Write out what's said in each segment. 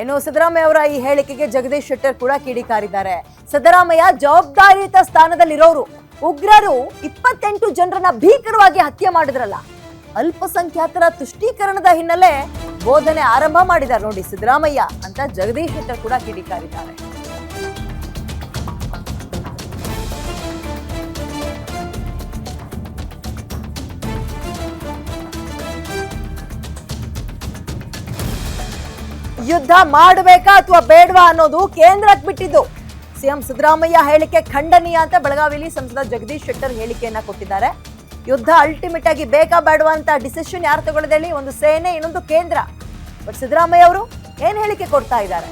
ಇನ್ನು ಸಿದ್ದರಾಮಯ್ಯ ಅವರ ಈ ಹೇಳಿಕೆಗೆ ಜಗದೀಶ್ ಶೆಟ್ಟರ್ ಕೂಡ ಕಿಡಿಕಾರಿದ್ದಾರೆ. ಸಿದ್ದರಾಮಯ್ಯ ಜವಾಬ್ದಾರಿಯುತ ಸ್ಥಾನದಲ್ಲಿರೋರು, ಉಗ್ರರು 28 ಜನರನ್ನ ಭೀಕರವಾಗಿ ಹತ್ಯೆ ಮಾಡಿದ್ರಲ್ಲ, ಅಲ್ಪಸಂಖ್ಯಾತರ ತುಷ್ಟೀಕರಣದ ಹಿನ್ನೆಲೆ ಬೋಧನೆ ಆರಂಭ ಮಾಡಿದ್ದಾರೆ ನೋಡಿ ಸಿದ್ದರಾಮಯ್ಯ ಅಂತ ಜಗದೀಶ್ ಶೆಟ್ಟರ್ ಕೂಡ ಕಿಡಿಕಾರಿದ್ದಾರೆ. ಯುದ್ಧ ಮಾಡಬೇಕಾ ಅಥವಾ ಬೇಡವಾ ಅನ್ನೋದು ಕೇಂದ್ರಕ್ಕೆ ಬಿಟ್ಟಿದ್ದು. ಸಿಎಂ ಸಿದ್ದರಾಮಯ್ಯ ಹೇಳಿಕೆ ಖಂಡನೀಯ ಅಂತ ಬೆಳಗಾವಿಯಲ್ಲಿ ಸಂಸದ ಜಗದೀಶ್ ಶೆಟ್ಟರ್ ಹೇಳಿಕೆಯನ್ನ ಕೊಟ್ಟಿದ್ದಾರೆ. ಯುದ್ಧ ಅಲ್ಟಿಮೇಟ್ ಆಗಿ ಬೇಕಾ ಬೇಡವಾ ಅಂತ ಡಿಸಿಷನ್ ಯಾರು ತಗೊಳ್ಳೋದೇಳಿ, ಒಂದು ಸೇನೆ, ಇನ್ನೊಂದು ಕೇಂದ್ರ. ಬಟ್ ಸಿದ್ದರಾಮಯ್ಯ ಅವರು ಏನ್ ಹೇಳಿಕೆ ಕೊಡ್ತಾ ಇದ್ದಾರೆ?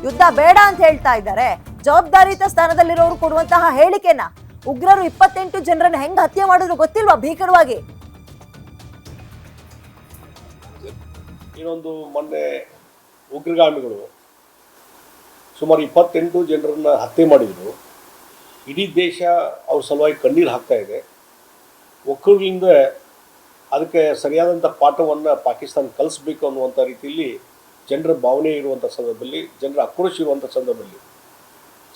ಯುದ್ಧ ಬೇಡ ಅಂತ ಹೇಳ್ತಾ ಇದ್ದಾರೆ. ಜವಾಬ್ದಾರಿಯುತ ಸ್ಥಾನದಲ್ಲಿರೋರು ಕೊಡುವಂತಹ ಹೇಳಿಕೆನ ಉಗ್ರರು 28 ಜನರನ್ನ ಹೆಂಗ್ ಹತ್ಯೆ ಮಾಡಿದ್ರು ಗೊತ್ತಿಲ್ವಾ ಭೀಕರವಾಗಿ? ಇನ್ನೊಂದು ಮೊನ್ನೆ ಉಗ್ರಗಾಮಿಗಳು ಸುಮಾರು 28 ಜನರನ್ನ ಹತ್ಯೆ ಮಾಡಿದರು. ಇಡೀ ದೇಶ ಅವ್ರ ಸಲುವಾಗಿ ಕಣ್ಣೀರು ಹಾಕ್ತಾ ಇದೆ. ಒಕ್ಕೂಟದಿಂದ ಅದಕ್ಕೆ ಸರಿಯಾದಂಥ ಪಾಠವನ್ನು ಪಾಕಿಸ್ತಾನ ಕಲಿಸ್ಬೇಕು ಅನ್ನುವಂಥ ರೀತಿಯಲ್ಲಿ ಜನರ ಭಾವನೆ ಇರುವಂಥ ಸಂದರ್ಭದಲ್ಲಿ, ಜನರ ಆಕ್ರೋಶ ಇರುವಂಥ ಸಂದರ್ಭದಲ್ಲಿ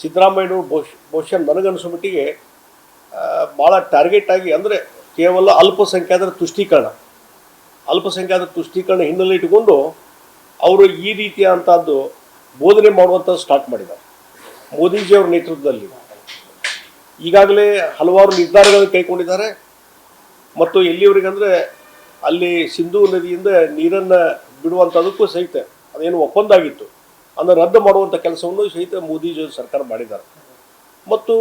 ಸಿದ್ದರಾಮಯ್ಯನವರು ಬಹುಶಃ ನನಗನ್ನಿಸೋ ಮಟ್ಟಿಗೆ ಭಾಳ ಟಾರ್ಗೆಟ್ ಆಗಿ, ಅಂದರೆ ಕೇವಲ ಅಲ್ಪಸಂಖ್ಯಾತರ ತುಷ್ಟೀಕರಣ ಹಿನ್ನೆಲೆ ಇಟ್ಟುಕೊಂಡು ಅವರು ಈ ರೀತಿಯಾದಂಥದ್ದು ಬೋಧನೆ ಮಾಡುವಂಥದ್ದು ಸ್ಟಾರ್ಟ್ ಮಾಡಿದ್ದಾರೆ. ಮೋದಿಜಿಯವರ ನೇತೃತ್ವದಲ್ಲಿ ಈಗಾಗಲೇ ಹಲವಾರು ನಿರ್ಧಾರಗಳನ್ನು ಕೈಗೊಂಡಿದ್ದಾರೆ. ಮತ್ತು ಎಲ್ಲಿಯವರೆಗಂದರೆ ಅಲ್ಲಿ ಸಿಂಧೂ ನದಿಯಿಂದ ನೀರನ್ನು ಬಿಡುವಂಥದಕ್ಕೂ ಸಹಿತ ಅದೇನು ಒಪ್ಪಂದ ಆಗಿತ್ತು ಅದನ್ನು ರದ್ದು ಮಾಡುವಂಥ ಕೆಲಸವನ್ನು ಸಹಿತ ಮೋದಿಜಿಯವರು ಸರ್ಕಾರ ಮಾಡಿದ್ದಾರೆ. ಮತ್ತು